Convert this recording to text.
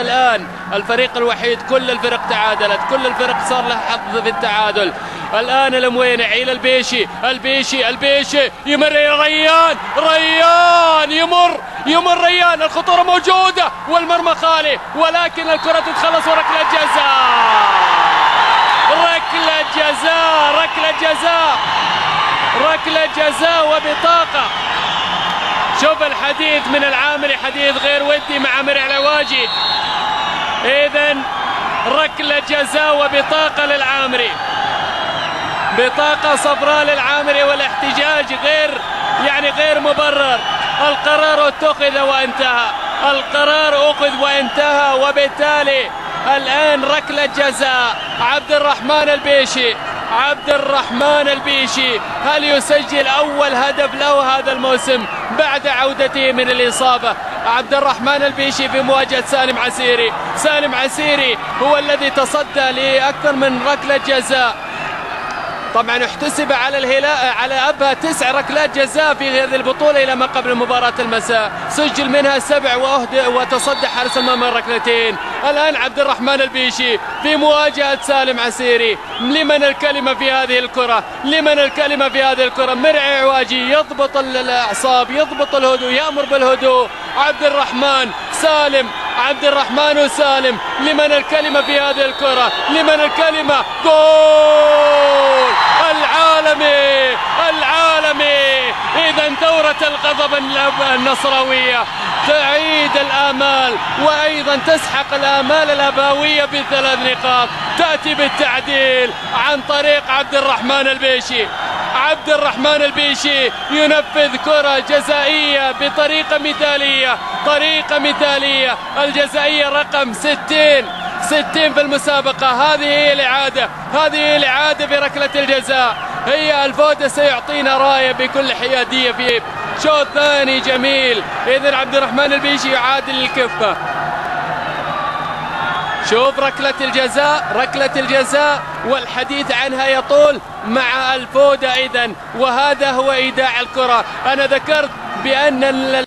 الآن الفريق الوحيد، كل الفرق تعادلت، كل الفرق صار لها حظ في التعادل. الآن الموينع إلى البيشي يمر ريان يمر ريان، الخطورة موجودة والمرمى خالي، ولكن الكرة تتخلص وركلة جزاء وبطاقة. شوف الحديث من العامري، حديث غير ودي مع مرع العواجي. إذن ركلة جزاء وبطاقة للعامري، بطاقة صفراء للعامري، والاحتجاج غير مبرر. القرار أخذ وانتهى، وبالتالي الآن ركلة جزاء. عبد الرحمن البيشي هل يسجل أول هدف له هذا الموسم بعد عودته من الإصابة؟ عبد الرحمن البيشي في مواجهة سالم عسيري هو الذي تصدى لأكثر من ركلة جزاء. طبعا احتسب على الهلال على أبها 9 ركلات جزاء في هذه البطولة إلى ما قبل مباراة المساء، سجل منها 7 وتصدى حارس المرمى ركلتين. الآن عبد الرحمن البيشي في مواجهة سالم عسيري. لمن الكلمة في هذه الكرة؟ مرعي عواجي يضبط الأعصاب، يضبط الهدوء، يأمر بالهدوء. عبد الرحمن وسالم. لمن الكلمة في هذه الكرة؟ جول العالمي. إذا دورة الغضب النصراوية تعيد الآمال، وأيضا تسحق الآمال الأباوية ب3 نقاط. تأتي بالتعديل عن طريق عبد الرحمن البيشي ينفذ كرة جزائية بطريقة مثالية. الجزائية رقم 60 في المسابقة. هذه هي الإعادة بركلة الجزاء. هي الفودة سيعطينا راية بكل حيادية في شوط ثاني جميل. إذن عبد الرحمن البيشي يعادل الكفة. شوف ركلة الجزاء والحديث عنها يطول مع الفودة إذن، وهذا هو إيداع الكرة. أنا ذكرت بأن